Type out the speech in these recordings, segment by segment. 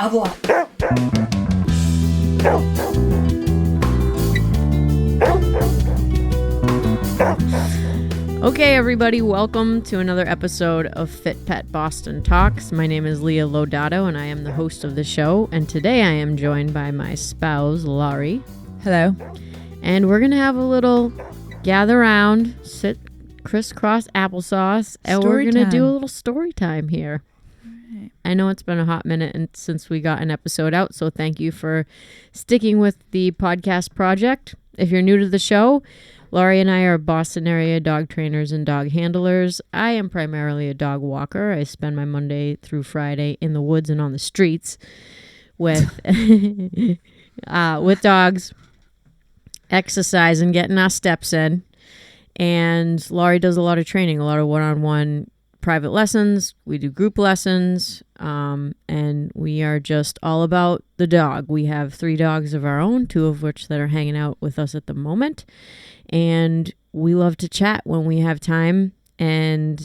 Avoir. Okay, everybody, welcome to another episode of FitPet Boston Talks. My name is Leah Lodato, and I am the host of the show. And today I am joined by my spouse, Lori. Hello. And we're going to have a little gather around, sit crisscross applesauce, and we're going to do a little story time here. Right. I know it's been a hot minute since we got an episode out, so thank you for sticking with the podcast project. If you're new to the show, Lori and I are Boston area dog trainers and dog handlers. I am primarily a dog walker. I spend my Monday through Friday in the woods and on the streets with with dogs, exercising, getting our steps in. And Lori does a lot of training, a lot of one-on-one private lessons. We do group lessons, and we are just all about the dog. We have 3 dogs of our own, 2 of which that are hanging out with us at the moment. And we love to chat when we have time. And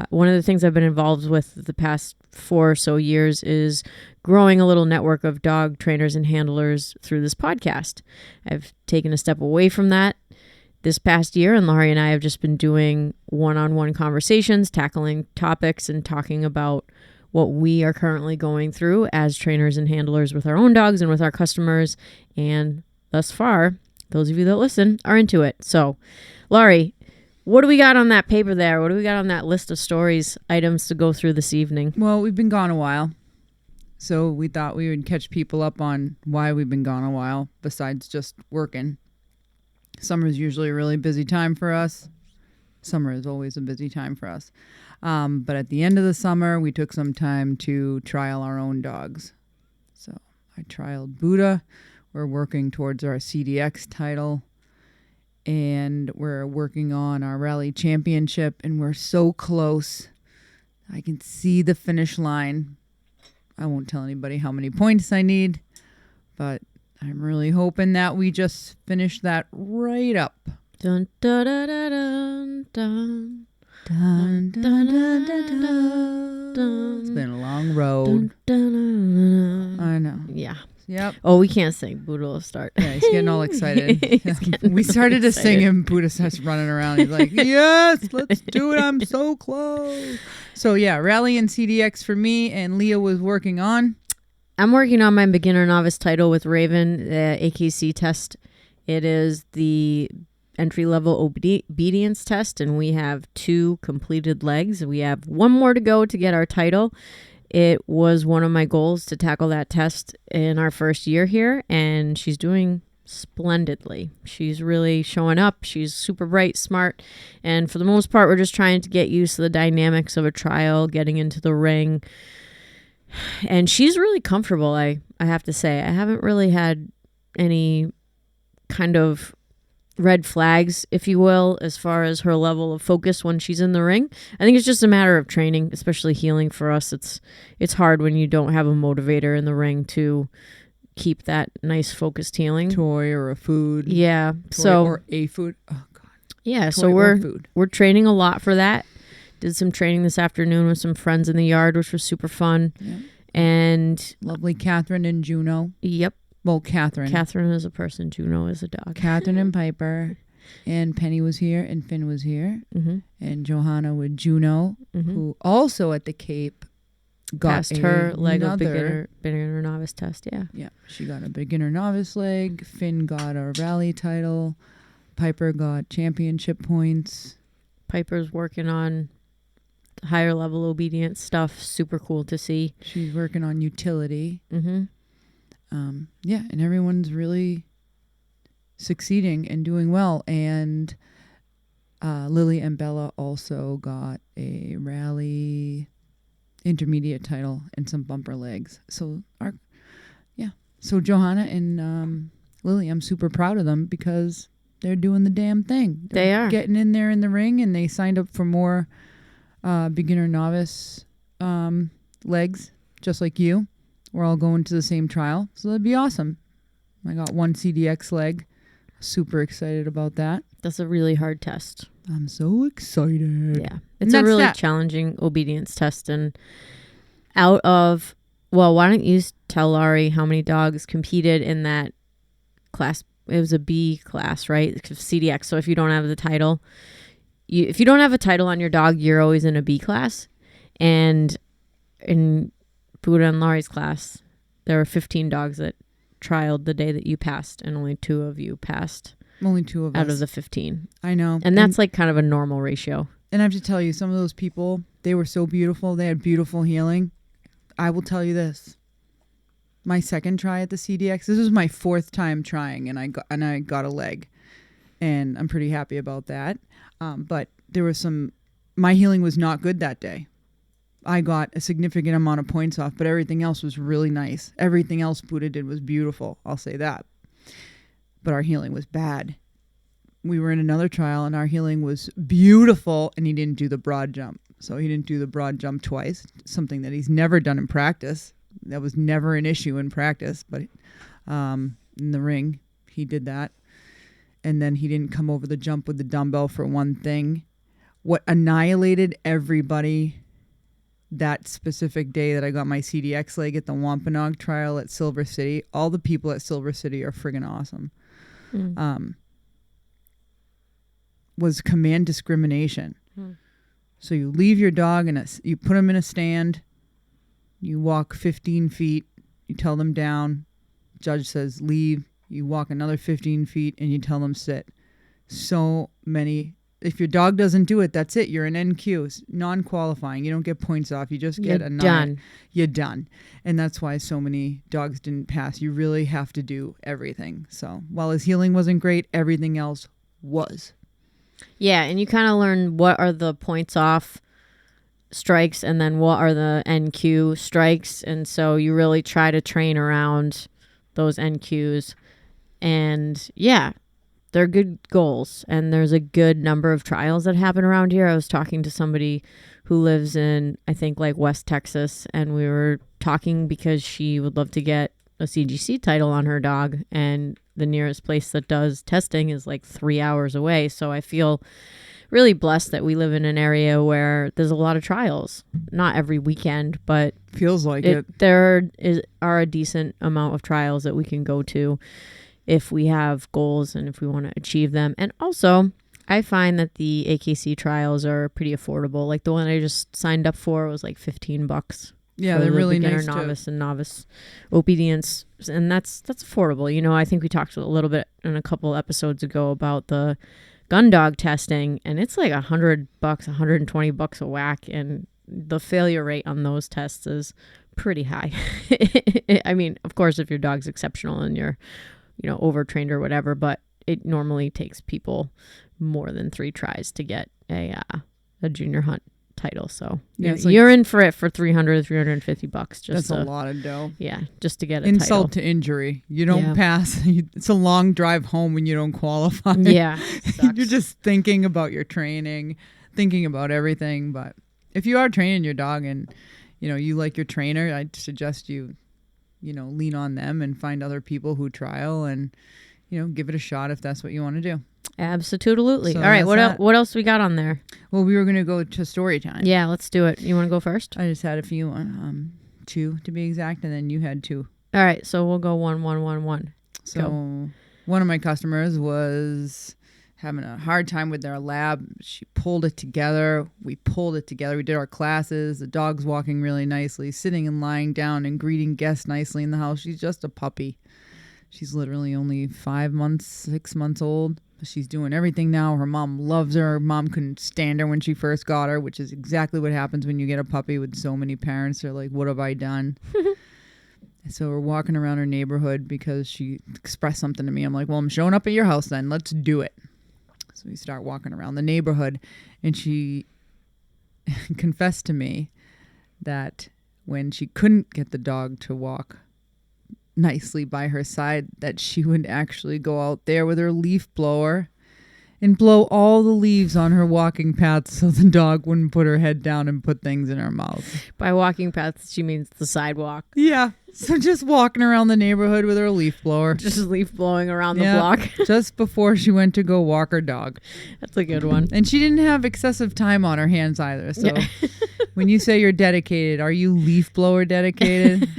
one of the things I've been involved with the past 4 or so years is growing a little network of dog trainers and handlers through this podcast. I've taken a step away from that this past year, and Lori and I have just been doing one-on-one conversations, tackling topics and talking about what we are currently going through as trainers and handlers with our own dogs and with our customers. And thus far, those of you that listen are into it. So, Lori, what do we got on that paper there? What do we got on that list of stories, items to go through this evening? Well, we've been gone a while, so we thought we would catch people up on why we've been gone a while, besides just working. Summer is usually a really busy time for us. Summer is always a busy time for us. But at the end of the summer, we took some time to trial our own dogs. So I trialed Buddha. We're working towards our CDX title, and we're working on our rally championship, and we're so close. I can see the finish line. I won't tell anybody how many points I need, but I'm really hoping that we just finish that right up. Dun, dun, dun, dun, dun. Dun, dun, dun, dun, dun, dun. It's been a long road. Dun, dun, dun, dun. I know. Yeah. Yep. Oh, we can't sing. Buddha will start. Yeah, he's getting all excited. We started to sing and Buddha starts running around. He's like, yes, let's do it. I'm so close. So yeah, rally and CDX for me, and Leah was working on. I'm working on my beginner novice title with Raven, the AKC test. It is the entry-level obedience test, and we have 2 completed legs. We have 1 more to go to get our title. It was one of my goals to tackle that test in our first year here, and she's doing splendidly. She's really showing up. She's super bright, smart, and for the most part, we're just trying to get used to the dynamics of a trial, getting into the ring, and she's really comfortable, I have to say. I haven't really had any kind of red flags, if you will, as far as her level of focus when she's in the ring. I think it's just a matter of training, especially healing for us. It's hard when you don't have a motivator in the ring to keep that nice focused healing. Toy or a food. Yeah. Or a food. Oh God. Yeah. Toy so we're training a lot for that. Did some training this afternoon with some friends in the yard, which was super fun. Yep. And lovely Catherine and Juno. Yep. Well, Catherine. Catherine is a person. Juno is a dog. Catherine and Piper. And Penny was here. And Finn was here. Mm-hmm. And Johanna with Juno, mm-hmm. who also at the Cape passed her leg of beginner novice test. Yeah. Yeah. She got a beginner novice leg. Finn got a rally title. Piper got championship points. Piper's working on higher level obedience stuff. Super cool to see. She's working on utility. Mm-hmm. Yeah, and everyone's really succeeding and doing well. And Lily and Bella also got a rally intermediate title and some bumper legs. So So Johanna and Lily, I'm super proud of them because they're doing the damn thing. They are getting in there in the ring, and they signed up for more beginner novice legs, just like you. We're all going to the same trial, so that'd be awesome. I got 1 CDX leg. Super excited about that. That's a really hard test. I'm so excited. Yeah. It's a really challenging obedience test. And out of well, why don't you tell Laurie how many dogs competed in that class? It was a B class, right? CDX. So if you don't have the title, if you don't have a title on your dog, you're always in a B class. And in Buddha and Laurie's class, there were 15 dogs that trialed the day that you passed, and only 2 of you passed. Only 2 of us. Out of the 15. I know. And that's like kind of a normal ratio. And I have to tell you, some of those people, they were so beautiful. They had beautiful healing. I will tell you this. My second try at the CDX, this was my 4th time trying, and I got a leg. And I'm pretty happy about that. But there was my healing was not good that day. I got a significant amount of points off, but everything else was really nice. Everything else Buddha did was beautiful. I'll say that. But our healing was bad. We were in another trial, and our healing was beautiful, and he didn't do the broad jump. So he didn't do the broad jump twice, something that he's never done in practice. That was never an issue in practice, but in the ring, he did that. And then he didn't come over the jump with the dumbbell for one thing. What annihilated everybody that specific day that I got my CDX leg at the Wampanoag trial at Silver City, all the people at Silver City are friggin' awesome, was command discrimination. So you leave your dog you put him in a stand, you walk 15 feet, you tell them down, judge says leave, you walk another 15 feet and you tell them sit. So many. If your dog doesn't do it, that's it. You're an NQ. It's non-qualifying. You don't get points off. You just get done. You're done. And that's why so many dogs didn't pass. You really have to do everything. So while his healing wasn't great, everything else was. Yeah, and you kind of learn what are the points off strikes and then what are the NQ strikes. And so you really try to train around those NQs. And yeah, they're good goals. And there's a good number of trials that happen around here. I was talking to somebody who lives in, I think, like West Texas. And we were talking because she would love to get a CGC title on her dog. And the nearest place that does testing is like 3 hours away. So I feel really blessed that we live in an area where there's a lot of trials. Not every weekend, but feels like it. There are a decent amount of trials that we can go to if we have goals and if we want to achieve them. And also, I find that the AKC trials are pretty affordable. Like the one I just signed up for was like $15. Yeah, they're really beginner, nice novice, and novice obedience, and that's affordable. You know, I think we talked a little bit in a couple episodes ago about the gun dog testing, and it's like $100, $120 a whack, and the failure rate on those tests is pretty high. I mean, of course, if your dog's exceptional and you're, you know, overtrained or whatever, but it normally takes people more than 3 tries to get a junior hunt title. So yeah, you're in for it for $300, $350. Just that's a lot of dough. Yeah, just to get a insult title. To injury. You don't pass. It's a long drive home when you don't qualify. Yeah, you're just thinking about your training, thinking about everything. But if you are training your dog and you know you like your trainer, I'd suggest you know lean on them and find other people who trial and you know give it a shot if that's what you want to do. Absolutely. So all right, what else we got on there? Well, we were going to go to story time. Yeah, let's do it. You want to go first? I just had a few, 2 to be exact, and then you had 2. All right, so we'll go 1, 1, 1, 1. So go. One of my customers was having a hard time with their lab. She pulled it together. We pulled it together. We did our classes. The dog's walking really nicely, sitting and lying down and greeting guests nicely in the house. She's just a puppy. She's literally only 5 months, 6 months old. She's doing everything now. Her mom loves her. Her mom couldn't stand her when she first got her, which is exactly what happens when you get a puppy with so many parents. They're like, what have I done? So we're walking around her neighborhood because she expressed something to me. I'm like, well, I'm showing up at your house then. Let's do it. So we start walking around the neighborhood, and she confessed to me that when she couldn't get the dog to walk nicely by her side, that she would actually go out there with her leaf blower and blow all the leaves on her walking path so the dog wouldn't put her head down and put things in her mouth. By walking paths, she means the sidewalk. Yeah. So just walking around the neighborhood with her leaf blower. Just leaf blowing around the block. Just before she went to go walk her dog. That's a good one. And she didn't have excessive time on her hands either. So When you say you're dedicated, are you leaf blower dedicated?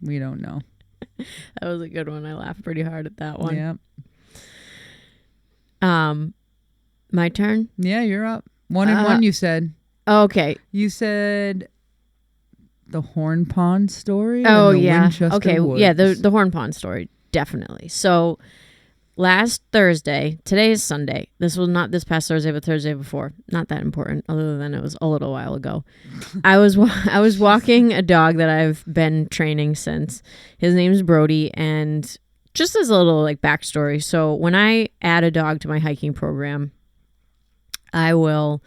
We don't know. That was a good one. I laughed pretty hard at that one. Yeah. My turn? Yeah, you're up. 1 and 1, you said. Okay. You said the Horn Pond story? Oh, and the yeah. Winchester Okay. Woods. Yeah, the Horn Pond story. Definitely. So last Thursday, today is Sunday. This was not this past Thursday, but Thursday before. Not that important, other than it was a little while ago. I was walking a dog that I've been training since. His name's Brody, and just as a little like backstory. So when I add a dog to my hiking program, I will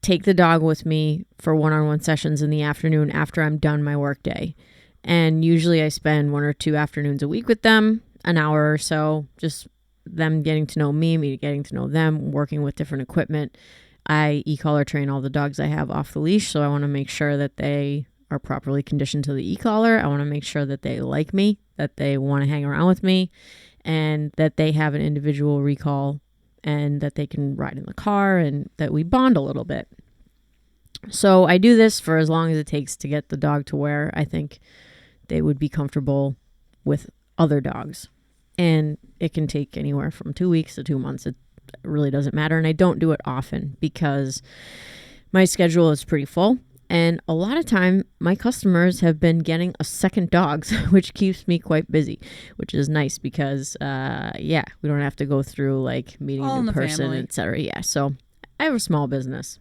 take the dog with me for one-on-one sessions in the afternoon after I'm done my work day. And usually I spend 1 or 2 afternoons a week with them, an hour or so, just them getting to know me getting to know them, working with different equipment. I e-collar train all the dogs I have off the leash, so I want to make sure that they are properly conditioned to the e-collar. I want to make sure that they like me, that they want to hang around with me, and that they have an individual recall and that they can ride in the car and that we bond a little bit. So I do this for as long as it takes to get the dog to where I think they would be comfortable with other dogs. And it can take anywhere from 2 weeks to 2 months. It really doesn't matter. And I don't do it often because my schedule is pretty full. And a lot of time, my customers have been getting a second dog, which keeps me quite busy, which is nice because, we don't have to go through like meeting All a in new the person, family. etc. Yeah, so I have a small business.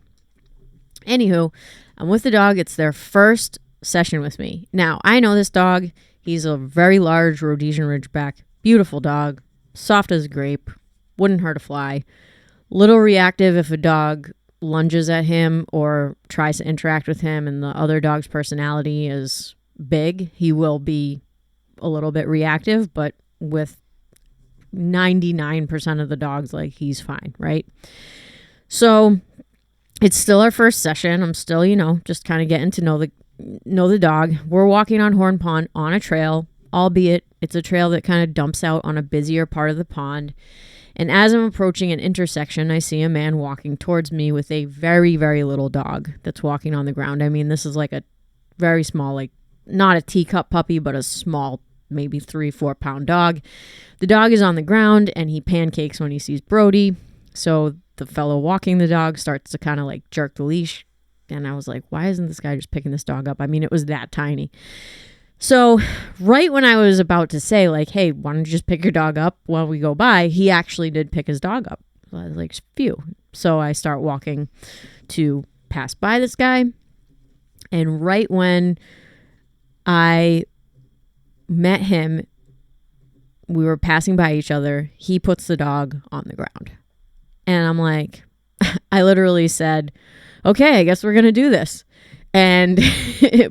Anywho, I'm with the dog. It's their first session with me. Now, I know this dog. He's a very large Rhodesian Ridgeback. Beautiful dog. Soft as a grape. Wouldn't hurt a fly. Little reactive if a dog lunges at him or tries to interact with him and the other dog's personality is big. He will be a little bit reactive, but with 99% of the dogs, like, he's fine, right? So it's still our first session. I'm still, just kind of getting to know the dog. We're walking on Horn Pond on a trail, albeit it's a trail that kind of dumps out on a busier part of the pond. And as I'm approaching an intersection, I see a man walking towards me with a very, very little dog that's walking on the ground. I mean, this is like a very small, like not a teacup puppy, but a small, maybe 3-4 pound dog. The dog is on the ground and he pancakes when he sees Brody. So the fellow walking the dog starts to kind of like jerk the leash. And I was like, why isn't this guy just picking this dog up? I mean, it was that tiny. So right when I was about to say like, hey, why don't you just pick your dog up while we go by? He actually did pick his dog up. I was like, phew. So I start walking to pass by this guy. And right when I met him, we were passing by each other. He puts the dog on the ground. And I'm like, I literally said, okay, I guess we're going to do this. And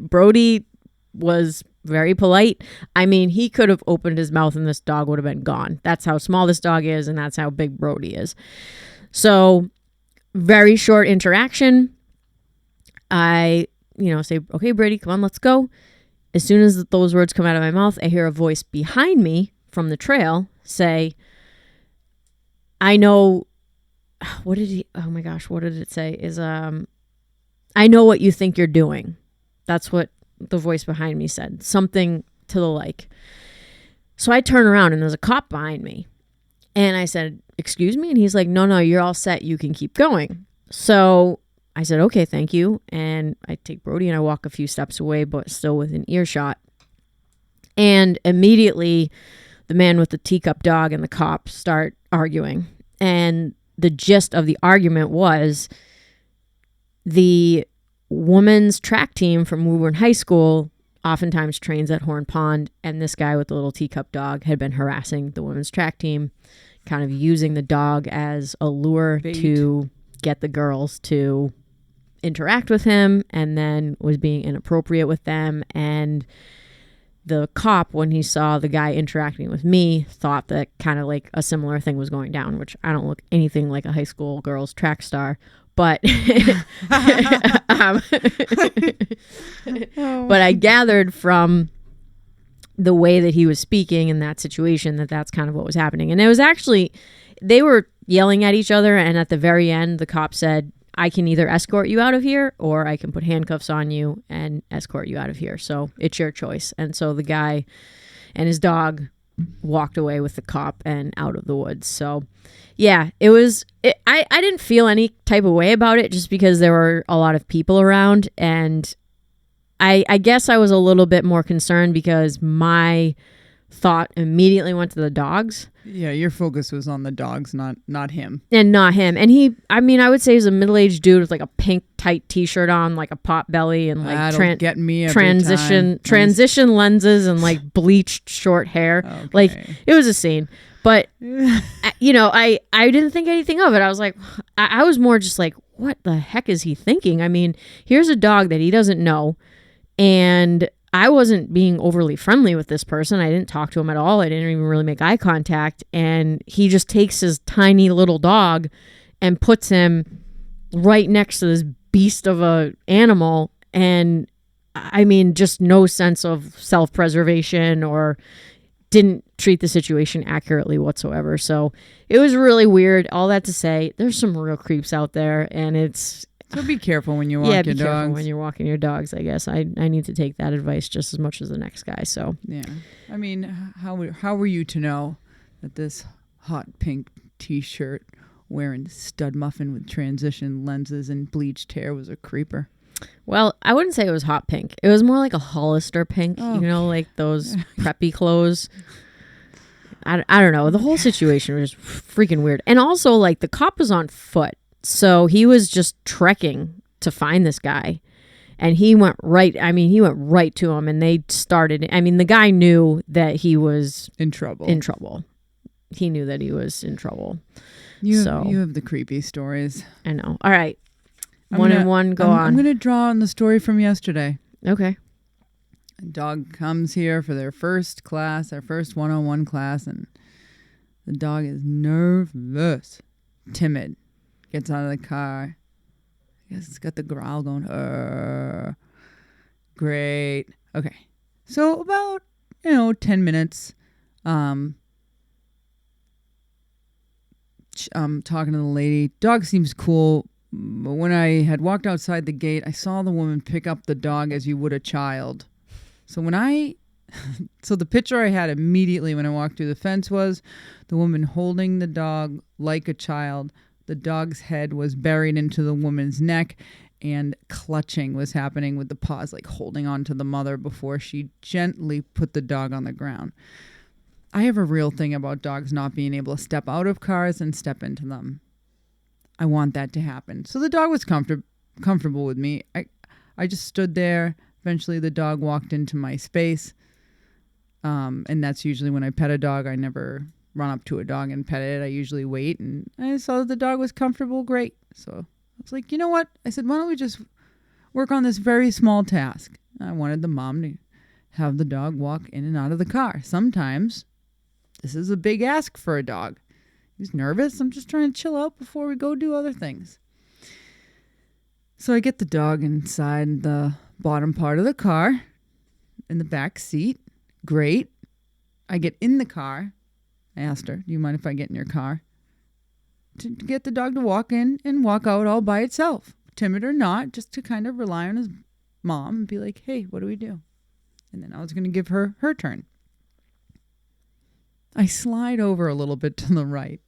Brody was very polite. I mean, he could have opened his mouth and this dog would have been gone. That's how small this dog is, and that's how big Brody is. So, very short interaction. I, say, okay, Brady, come on, let's go. As soon as those words come out of my mouth, I hear a voice behind me from the trail say, I know, what did it say? I know what you think you're doing. That's what the voice behind me said, something to the like. So I turn around and there's a cop behind me. And I said, excuse me? And he's like, no, you're all set. You can keep going. So I said, okay, thank you. And I take Brody and I walk a few steps away, but still within earshot. And immediately the man with the teacup dog and the cop start arguing. And the gist of the argument was the women's track team from Woburn High School oftentimes trains at Horn Pond, and this guy with the little teacup dog had been harassing the women's track team, kind of using the dog as a lure to get the girls to interact with him, and then was being inappropriate with them. And the cop, when he saw the guy interacting with me, thought that kind of like a similar thing was going down, which I don't look anything like a high school girls track star. But but I gathered from the way that he was speaking in that situation that that's kind of what was happening. And it was actually, they were yelling at each other. And at the very end, the cop said, I can either escort you out of here or I can put handcuffs on you and escort you out of here. So it's your choice. And so the guy and his dog walked away with the cop and out of the woods. So yeah, I didn't feel any type of way about it just because there were a lot of people around. And I guess I was a little bit more concerned because my thought immediately went to the dogs. Yeah, your focus was on the dogs, not him. And not him. And I would say he's a middle-aged dude with like a pink tight t-shirt on, like a pot belly and like get me every transition lenses and like bleached short hair. Okay. Like it was a scene. But I didn't think anything of it. I was like, I was more just like, what the heck is he thinking? I mean, here's a dog that he doesn't know. And I wasn't being overly friendly with this person. I didn't talk to him at all. I didn't even really make eye contact. And he just takes his tiny little dog and puts him right next to this beast of a animal. And I mean, just no sense of self-preservation or didn't treat the situation accurately whatsoever. So it was really weird. All that to say, there's some real creeps out there, and so be careful when you walk your dogs. Yeah, be careful when you're walking your dogs, I guess. I need to take that advice just as much as the next guy. So yeah. I mean, how were you to know that this hot pink t-shirt wearing stud muffin with transition lenses and bleached hair was a creeper? Well, I wouldn't say it was hot pink. It was more like a Hollister pink, like those preppy clothes. I don't know. The whole situation was freaking weird. And also, like, the cop was on foot. So he was just trekking to find this guy. And he went right to him. And they started. I mean, the guy knew that he was in trouble. He knew that he was in trouble. You have the creepy stories. I know. All right. Go on. I'm going to draw on the story from yesterday. Okay. A dog comes here for their first class, their first one-on-one class, and the dog is nervous, timid. Gets out of the car. I guess it's got the growl going. Great. Okay. So about, 10 minutes, talking to the lady. Dog seems cool. But when I had walked outside the gate, I saw the woman pick up the dog as you would a child. So so the picture I had immediately when I walked through the fence was the woman holding the dog like a child. The dog's head was buried into the woman's neck, and clutching was happening with the paws, like holding on to the mother before she gently put the dog on the ground. I have a real thing about dogs not being able to step out of cars and step into them. I want that to happen. So the dog was comfortable with me. I just stood there. Eventually the dog walked into my space. And that's usually when I pet a dog. I never run up to a dog and pet it. I usually wait. And I saw that the dog was comfortable. Great. So I was like, you know what? I said, why don't we just work on this very small task? I wanted the mom to have the dog walk in and out of the car. Sometimes this is a big ask for a dog. He's nervous. I'm just trying to chill out before we go do other things. So I get the dog inside the bottom part of the car in the back seat. Great. I get in the car. I asked her, do you mind if I get in your car? To get the dog to walk in and walk out all by itself. Timid or not, just to kind of rely on his mom and be like, hey, what do we do? And then I was going to give her her turn. I slide over a little bit to the right.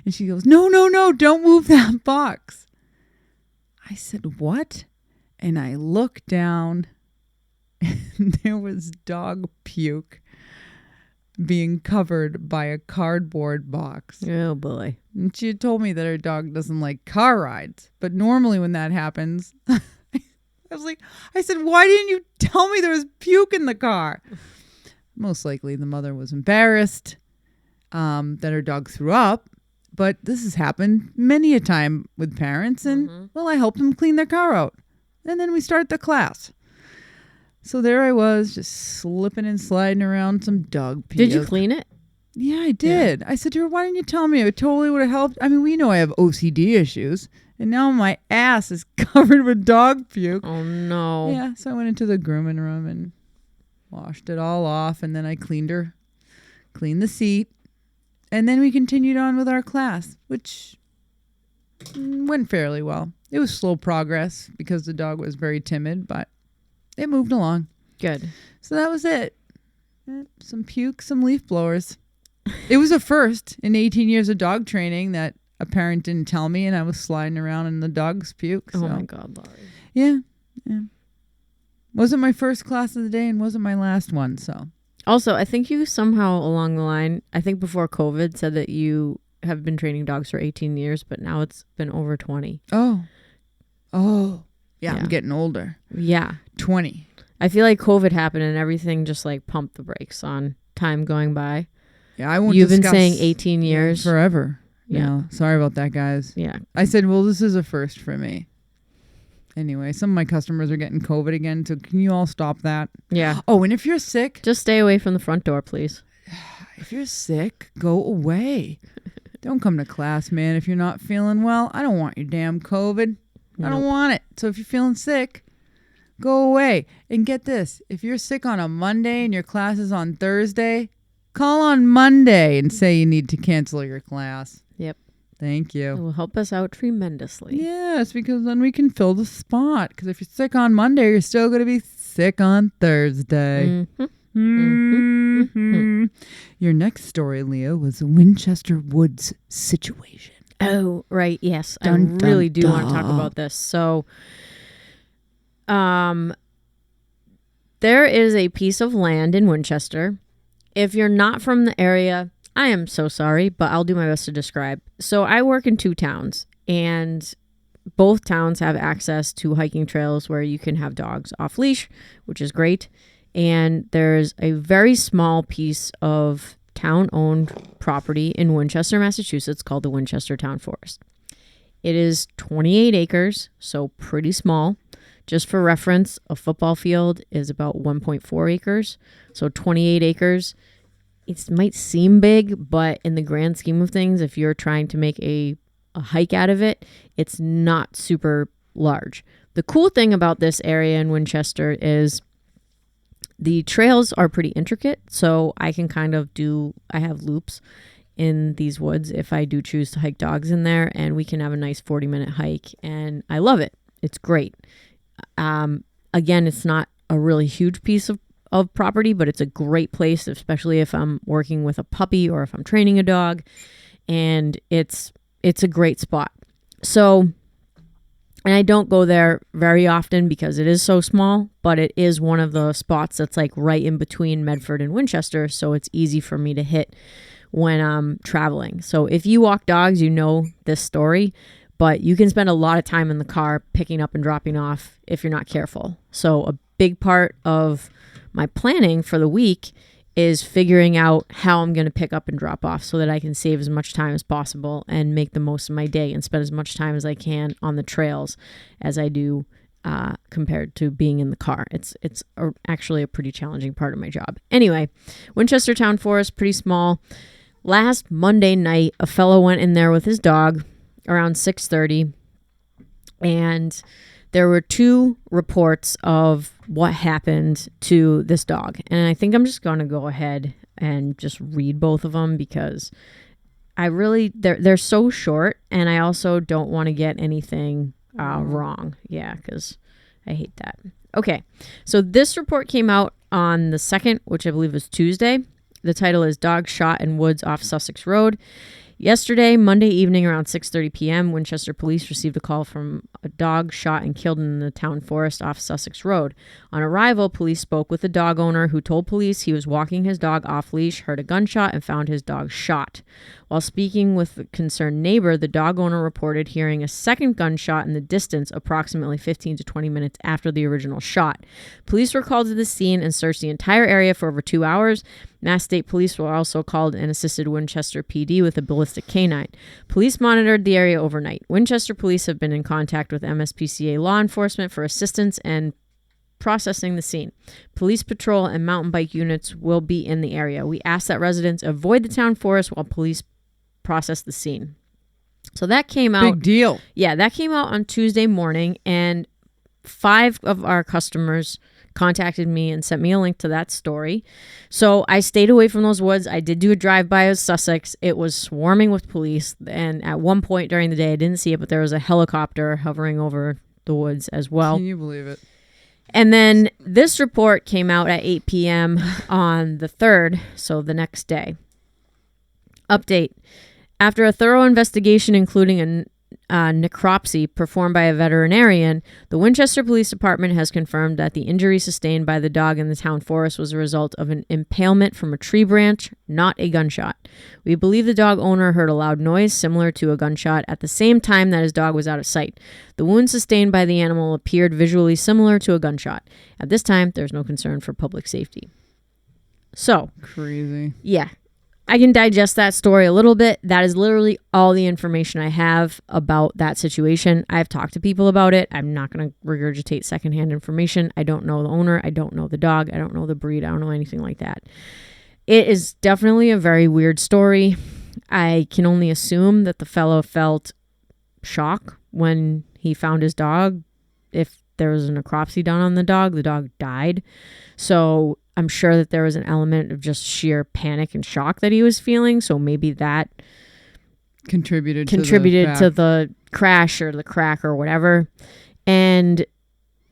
And she goes, no, don't move that box. I said, what? And I look down, and there was dog puke being covered by a cardboard box. Oh, boy. And she had told me that her dog doesn't like car rides. But normally when that happens, I said, why didn't you tell me there was puke in the car? Most likely the mother was embarrassed that her dog threw up. But this has happened many a time with parents. And, well, I helped them clean their car out. And then we start the class. So there I was, just slipping and sliding around some dog puke. Did you clean it? Yeah, I did. Yeah. I said to her, why didn't you tell me? It totally would have helped. I mean, we know I have OCD issues. And now my ass is covered with dog puke. Oh, no. Yeah, so I went into the grooming room and washed it all off. And then I cleaned the seat. And then we continued on with our class, which Went fairly well. It was slow progress because the dog was very timid, but it moved along. Good. So that was it. Some puke, some leaf blowers. It was a first in 18 years of dog training that a parent didn't tell me, and I was sliding around in the dog's puke. So. Oh my God, Lori. Yeah. Wasn't my first class of the day and wasn't my last one, so. Also, I think you somehow along the line, I think before COVID, said that you have been training dogs for 18 years, but now it's been over 20. Oh. Yeah, I'm getting older. Yeah. 20. I feel like COVID happened and everything just like pumped the brakes on time going by. Yeah, I won't You've been discuss saying 18 years. Forever. Yeah. You know, sorry about that, guys. Yeah. I said, well, this is a first for me. Anyway, some of my customers are getting COVID again, so can you all stop that? Yeah. Oh, and if you're sick... Just stay away from the front door, please. If you're sick, go away. Don't come to class, man. If you're not feeling well, I don't want your damn COVID. I don't want it. So if you're feeling sick, go away. And get this. If you're sick on a Monday and your class is on Thursday, call on Monday and say you need to cancel your class. Yep. Thank you. It will help us out tremendously. Yes, because then we can fill the spot. Because if you're sick on Monday, you're still going to be sick on Thursday. Your next story, Leah, was the Winchester Woods situation. Oh, right. Yes. Dun, I really dun, do want to dun. talk about this. So, there is a piece of land in Winchester. If you're not from the area, I am so sorry, but I'll do my best to describe. So I work in 2 towns, and both towns have access to hiking trails where you can have dogs off leash, which is great. And there's a very small piece of town-owned property in Winchester, Massachusetts called the Winchester Town Forest. It is 28 acres, so pretty small. Just for reference, a football field is about 1.4 acres. So 28 acres, it might seem big, but in the grand scheme of things, if you're trying to make a hike out of it, it's not super large. The cool thing about this area in Winchester is the trails are pretty intricate, so I can I have loops in these woods if I do choose to hike dogs in there, and we can have a nice 40-minute hike, and I love it. It's great. Again, it's not a really huge piece of property, but it's a great place, especially if I'm working with a puppy or if I'm training a dog, and it's a great spot. So, and I don't go there very often because it is so small, but it is one of the spots that's like right in between Medford and Winchester, so it's easy for me to hit when I'm traveling. So if you walk dogs, you know this story, but you can spend a lot of time in the car picking up and dropping off if you're not careful. So a big part of my planning for the week is figuring out how I'm going to pick up and drop off so that I can save as much time as possible and make the most of my day and spend as much time as I can on the trails as I do compared to being in the car. It's actually a pretty challenging part of my job. Anyway, Winchester Town Forest, pretty small. Last Monday night, a fellow went in there with his dog around 6:30, and there were 2 reports of what happened to this dog. And I think I'm just going to go ahead and just read both of them because they're so short, and I also don't want to get anything wrong. Yeah, because I hate that. Okay, so this report came out on the 2nd, which I believe was Tuesday. The title is Dog Shot in Woods Off Sussex Road. Yesterday, Monday evening around 6:30 p.m., Winchester police received a call from a dog shot and killed in the town forest off Sussex Road. On arrival, police spoke with the dog owner who told police he was walking his dog off leash, heard a gunshot, and found his dog shot. While speaking with the concerned neighbor, the dog owner reported hearing a second gunshot in the distance approximately 15 to 20 minutes after the original shot. Police were called to the scene and searched the entire area for over 2 hours. Mass State Police were also called and assisted Winchester PD with a ballistic canine. Police monitored the area overnight. Winchester Police have been in contact with MSPCA law enforcement for assistance and processing the scene. Police patrol and mountain bike units will be in the area. We ask that residents avoid the town forest while police process the scene. So that came out. Big deal. Yeah, that came out on Tuesday morning, and 5 of our customers contacted me and sent me a link to that story. So I stayed away from those woods. I did do a drive-by of Sussex. It was swarming with police. And at one point during the day, I didn't see it, but there was a helicopter hovering over the woods as well. Can you believe it? And then this report came out at 8 p.m. on the 3rd, so the next day. Update. After a thorough investigation, including a necropsy performed by a veterinarian, the Winchester Police Department has confirmed that the injury sustained by the dog in the town forest was a result of an impalement from a tree branch, not a gunshot. We believe the dog owner heard a loud noise similar to a gunshot at the same time that his dog was out of sight. The wound sustained by the animal appeared visually similar to a gunshot. At this time, there's no concern for public safety. So, crazy. Yeah. I can digest that story a little bit. That is literally all the information I have about that situation. I've talked to people about it. I'm not going to regurgitate secondhand information. I don't know the owner. I don't know the dog. I don't know the breed. I don't know anything like that. It is definitely a very weird story. I can only assume that the fellow felt shock when he found his dog. If there was a necropsy done on the dog died. So I'm sure that there was an element of just sheer panic and shock that he was feeling. So maybe that contributed to the crash or the crack or whatever. And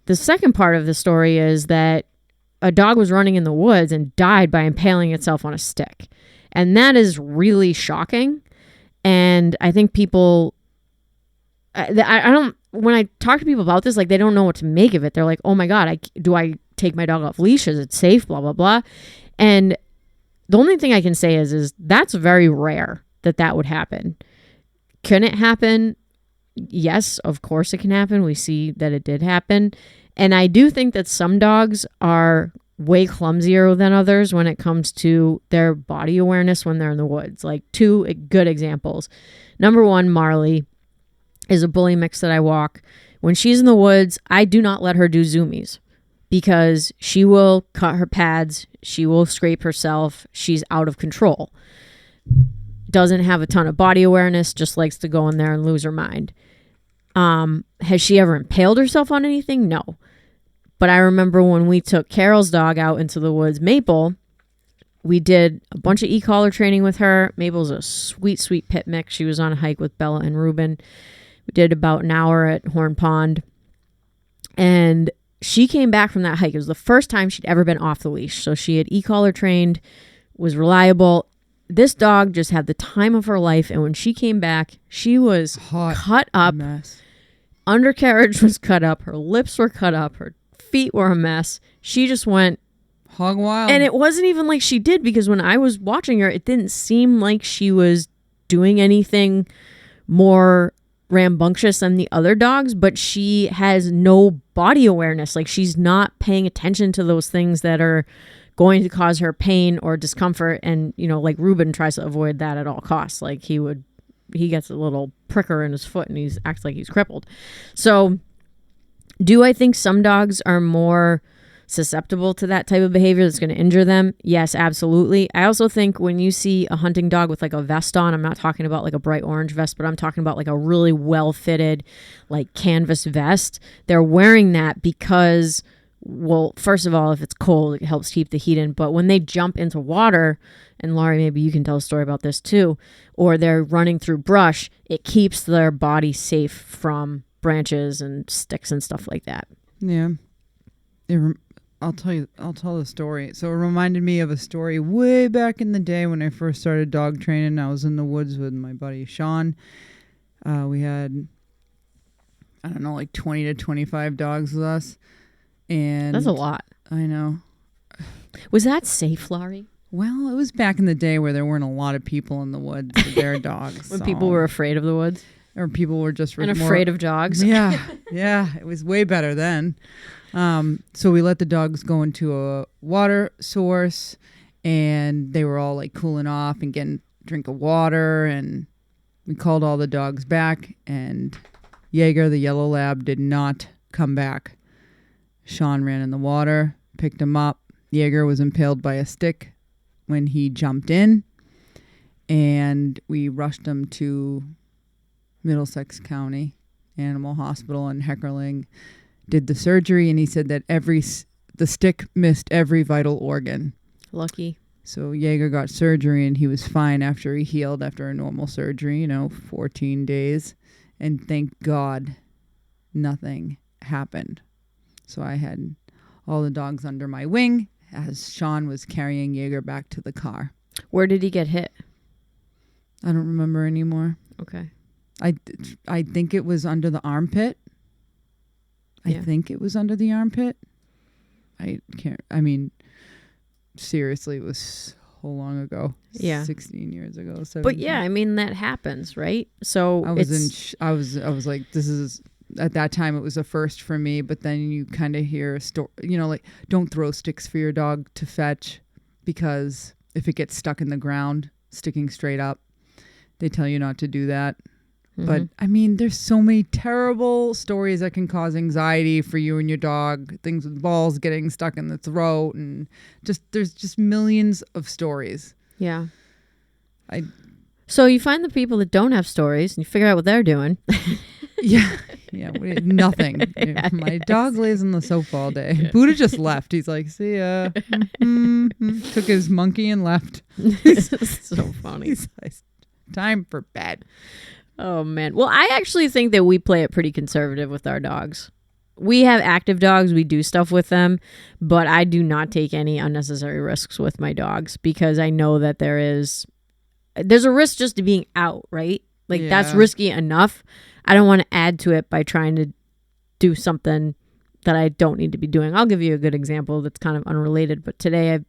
the second part of the story is that a dog was running in the woods and died by impaling itself on a stick. And that is really shocking. And I think people, when I talk to people about this, like, they don't know what to make of it. They're like, oh my God, do I take my dog off leash? Is it safe? Blah, blah, blah. And the only thing I can say is that's very rare that would happen. Can it happen? Yes, of course it can happen. We see that it did happen. And I do think that some dogs are way clumsier than others when it comes to their body awareness when they're in the woods. Like, two good examples. Number one, Marley is a bully mix that I walk. When she's in the woods, I do not let her do zoomies because she will cut her pads. She will scrape herself. She's out of control. Doesn't have a ton of body awareness, just likes to go in there and lose her mind. Has she ever impaled herself on anything? No. But I remember when we took Carol's dog out into the woods, Maple, we did a bunch of e-collar training with her. Maple's a sweet, sweet pit mix. She was on a hike with Bella and Ruben. We did about an hour at Horn Pond. And she came back from that hike. It was the first time she'd ever been off the leash. So she had e-collar trained, was reliable. This dog just had the time of her life. And when she came back, she was cut up. Mess. Undercarriage was cut up. Her lips were cut up. Her feet were a mess. She just went hog wild. And it wasn't even like she did, because when I was watching her, it didn't seem like she was doing anything more rambunctious than the other dogs, but she has no body awareness. Like, she's not paying attention to those things that are going to cause her pain or discomfort. And, you know, like, Ruben tries to avoid that at all costs. Like, he gets a little pricker in his foot and he acts like he's crippled. So do I think some dogs are more susceptible to that type of behavior that's going to injure them? Yes, absolutely. I also think when you see a hunting dog with like a vest on, I'm not talking about like a bright orange vest, but I'm talking about like a really well fitted like canvas vest. They're wearing that because, well, first of all, if it's cold, it helps keep the heat in. But when they jump into water, and Lori, maybe you can tell a story about this too, or they're running through brush, it keeps their body safe from branches and sticks and stuff like that. Yeah. I'll tell the story. So it reminded me of a story way back in the day when I first started dog training. I was in the woods with my buddy Sean. We had, I don't know, like 20 to 25 dogs with us. And that's a lot. I know. Was that safe, Laurie? Well, it was back in the day where there weren't a lot of people in the woods with their dogs. When people were afraid of the woods? Or people were just afraid of dogs. Yeah. Yeah. It was way better then. So we let the dogs go into a water source, and they were all like cooling off and getting a drink of water, and we called all the dogs back, and Jaeger, the yellow lab, did not come back. Sean ran in the water, picked him up. Jaeger was impaled by a stick when he jumped in, and we rushed him to Middlesex County Animal Hospital in Heckerling, did the surgery, and he said that the stick missed every vital organ. Lucky. So Jaeger got surgery and he was fine after he healed after a normal surgery, 14 days. And thank God nothing happened. So I had all the dogs under my wing as Sean was carrying Jaeger back to the car. Where did he get hit? I don't remember anymore. Okay. I think it was under the armpit. Yeah. I think it was under the armpit. Seriously, it was so long ago. Yeah. 16 years ago. 17. But yeah, I mean, that happens, right? So I was like, this is, at that time it was a first for me, but then you kind of hear a story, like, don't throw sticks for your dog to fetch, because if it gets stuck in the ground, sticking straight up, they tell you not to do that. But I mean, there's so many terrible stories that can cause anxiety for you and your dog. Things with balls getting stuck in the throat, and there's just millions of stories. Yeah. So you find the people that don't have stories and you figure out what they're doing. Yeah. Nothing. My dog lays on the sofa all day. Yeah. Buddha just left. He's like, see ya. Took his monkey and left. So funny. He's like, time for bed. Oh, man. Well, I actually think that we play it pretty conservative with our dogs. We have active dogs. We do stuff with them. But I do not take any unnecessary risks with my dogs, because I know that there's a risk just to being out, right? Like, that's risky enough. I don't want to add to it by trying to do something that I don't need to be doing. I'll give you a good example that's kind of unrelated. But today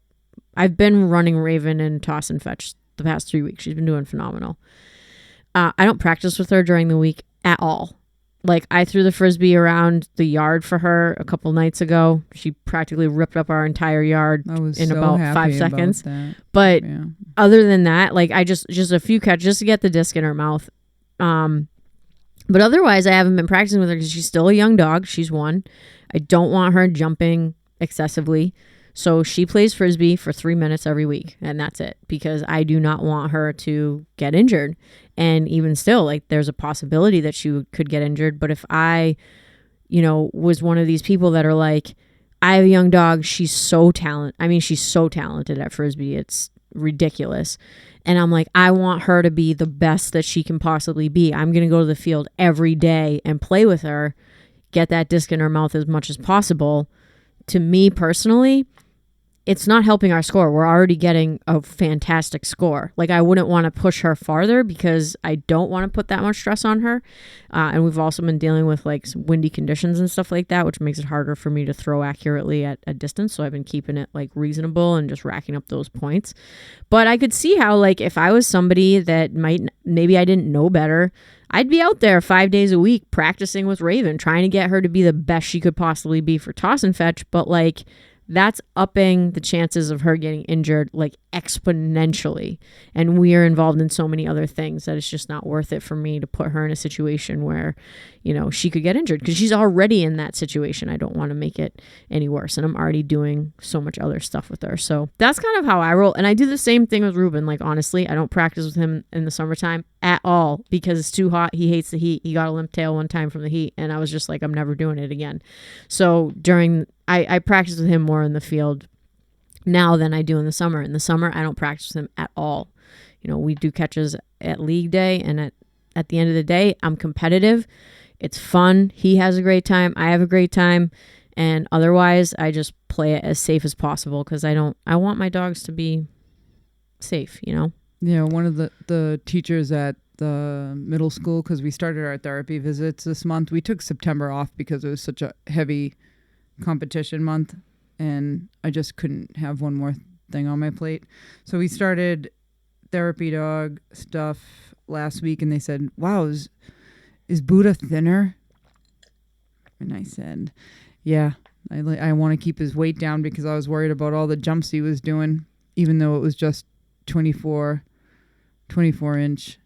I've been running Raven and toss and fetch the past 3 weeks. She's been doing phenomenal. I don't practice with her during the week at all. Like, I threw the Frisbee around the yard for her a couple nights ago. She practically ripped up our entire yard in about 5 seconds. But other than that, like, I just a few catches just to get the disc in her mouth. But otherwise, I haven't been practicing with her because she's still a young dog. She's 1. I don't want her jumping excessively. So she plays Frisbee for 3 minutes every week, and that's it, because I do not want her to get injured. And even still, like, there's a possibility that she could get injured. But if I, was one of these people that are like, I have a young dog, she's so talented. I mean, she's so talented at Frisbee. It's ridiculous. And I'm like, I want her to be the best that she can possibly be. I'm going to go to the field every day and play with her, get that disc in her mouth as much as possible. To me personally, it's not helping our score. We're already getting a fantastic score. Like, I wouldn't want to push her farther because I don't want to put that much stress on her. And we've also been dealing with like some windy conditions and stuff like that, which makes it harder for me to throw accurately at a distance. So I've been keeping it like reasonable and just racking up those points. But I could see how, like, if I was somebody that maybe I didn't know better, I'd be out there 5 days a week practicing with Raven, trying to get her to be the best she could possibly be for toss and fetch. But like, that's upping the chances of her getting injured like exponentially. And we are involved in so many other things that it's just not worth it for me to put her in a situation where, she could get injured, because she's already in that situation. I don't want to make it any worse. And I'm already doing so much other stuff with her. So that's kind of how I roll. And I do the same thing with Ruben. Like, honestly, I don't practice with him in the summertime at all because it's too hot. He hates the heat. He got a limp tail one time from the heat. And I was just like, I'm never doing it again. So I practice with him more in the field now than I do in the summer. In the summer, I don't practice with him at all. We do catches at league day, and at the end of the day, I'm competitive. It's fun. He has a great time. I have a great time. And otherwise, I just play it as safe as possible because I want my dogs to be safe, Yeah, one of the teachers at the middle school, because we started our therapy visits this month, we took September off because it was such a heavy competition month, and I just couldn't have one more thing on my plate. So we started therapy dog stuff last week, and they said, wow, is Buddha thinner? And I said, yeah, I want to keep his weight down because I was worried about all the jumps he was doing, even though it was just 24-inch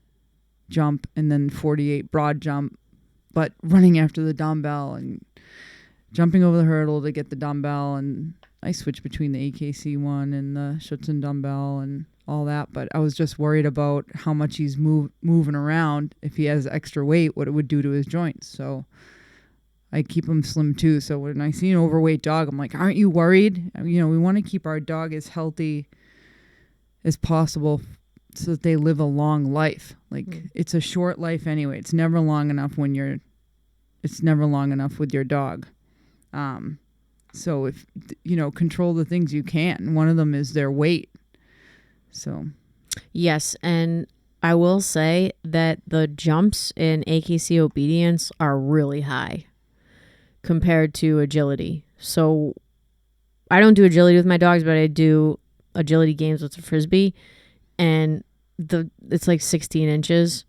jump and then 48 broad jump, but running after the dumbbell and jumping over the hurdle to get the dumbbell. And I switched between the AKC one and the Schutzen dumbbell and all that. But I was just worried about how much he's moving around. If he has extra weight, what it would do to his joints. So I keep them slim too. So when I see an overweight dog, I'm like, aren't you worried? You know, we want to keep our dog as healthy as possible so that they live a long life. Like it's a short life anyway. It's never long enough it's never long enough with your dog. So if, you know, control the things you can. One of them is their weight. So. Yes. And I will say that the jumps in AKC obedience are really high compared to agility. So I don't do agility with my dogs, but I do agility games with the Frisbee, and it's like 16 inches.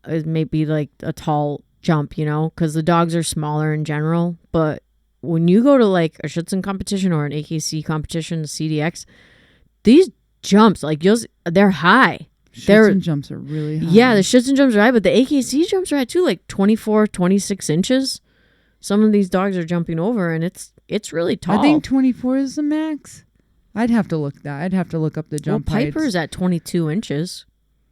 It may be like a tall jump, you know, because the dogs are smaller in general. But when you go to like a Schutzen competition or an AKC competition, CDX, these jumps, like they're high. Schutzen jumps are really high. Yeah, the Schutzen jumps are high, but the AKC jumps are high too, like 24, 26 inches. Some of these dogs are jumping over, and it's really tall. I think 24 is the max. I'd have to look up the jump heights. Piper's at 22 inches.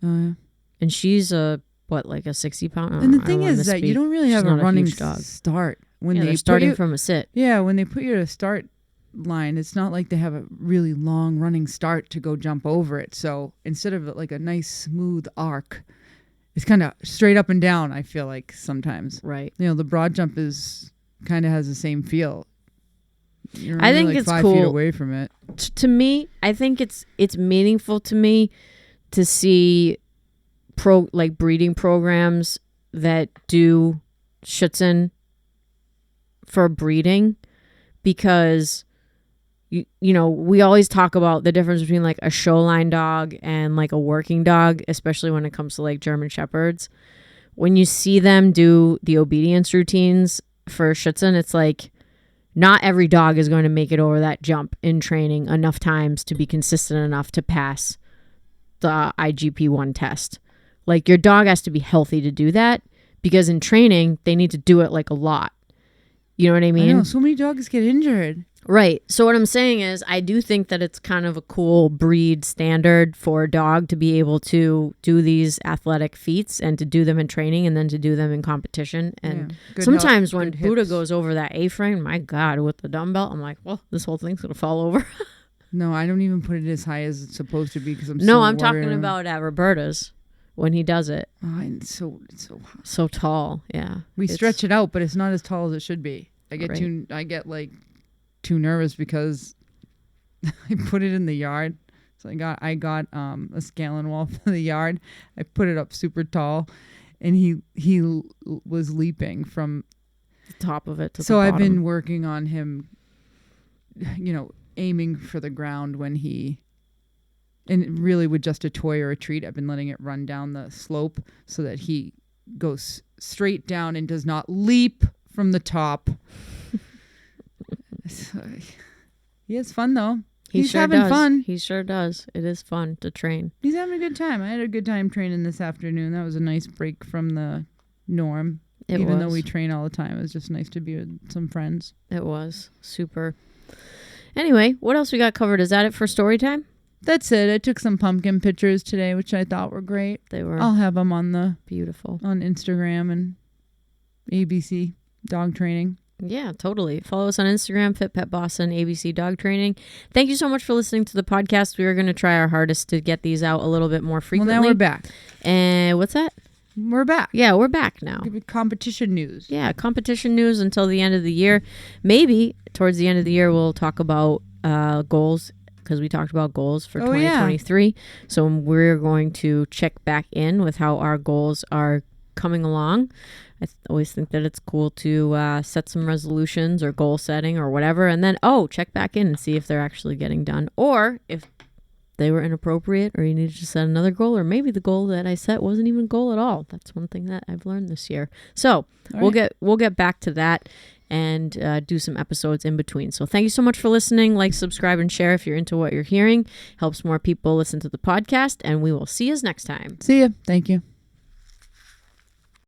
Oh, yeah. And she's like a 60 pound. And the thing is that you don't really have a running start. When they're starting from a sit. Yeah, when they put you at a start line, it's not like they have a really long running start to go jump over it. So instead of like a nice smooth arc, it's kind of straight up and down, I feel like sometimes. Right. You know, the broad jump is kind of has the same feel. You're I think like it's 5 cool. feet away from it. To me, I think it's meaningful to me to see breeding programs that do Schutzen for breeding, because you know, we always talk about the difference between like a showline dog and like a working dog, especially when it comes to like German Shepherds. When you see them do the obedience routines for Schutzen, it's like not every dog is going to make it over that jump in training enough times to be consistent enough to pass the IGP-1 test. Like your dog has to be healthy to do that, because in training they need to do it like a lot. You know what I mean? I know, so many dogs get injured. Right. So what I'm saying is I do think that it's kind of a cool breed standard for a dog to be able to do these athletic feats and to do them in training and then to do them in competition. And sometimes when Buddha goes over that A-frame, my God, with the dumbbell, I'm like, well, this whole thing's going to fall over. No, I don't even put it as high as it's supposed to be, because I'm talking about at Roberta's when he does it. Oh, it's so high. So tall. Yeah. We stretch it out, but it's not as tall as it should be. I get like too nervous because I put it in the yard. So I got a scalene wall for the yard. I put it up super tall, and he was leaping from the top of it to the bottom. So I've been working on him, you know, aiming for the ground and really with just a toy or a treat, I've been letting it run down the slope so that he goes straight down and does not leap from the top. He has fun though. He's having fun. He sure does. It is fun to train. He's having a good time. I had a good time training this afternoon. That was a nice break from the norm. Even though we train all the time, it was just nice to be with some friends. It was super. Anyway, what else we got covered? Is that it for story time? That's it. I took some pumpkin pictures today, which I thought were great. They were. I'll have them on beautiful on Instagram and ABC Dog Training. Yeah, totally. Follow us on Instagram, FitPet Boston, ABC Dog Training. Thank you so much for listening to the podcast. We are going to try our hardest to get these out a little bit more frequently. Well, now we're back. And what's that? We're back. Yeah, we're back now. Give it competition news. Yeah, competition news until the end of the year. Maybe towards the end of the year we'll talk about goals, because we talked about goals for 2023. Yeah. So we're going to check back in with how our goals are coming along. I always think that it's cool to set some resolutions or goal setting or whatever, and then check back in and see if they're actually getting done, or if they were inappropriate, or you needed to set another goal, or maybe the goal that I set wasn't even a goal at all. That's one thing that I've learned this year. So we'll get back to that and do some episodes in between. So thank you so much for listening. Like, subscribe, and share if you're into what you're hearing. Helps more people listen to the podcast, and we will see you next time. See ya. Thank you.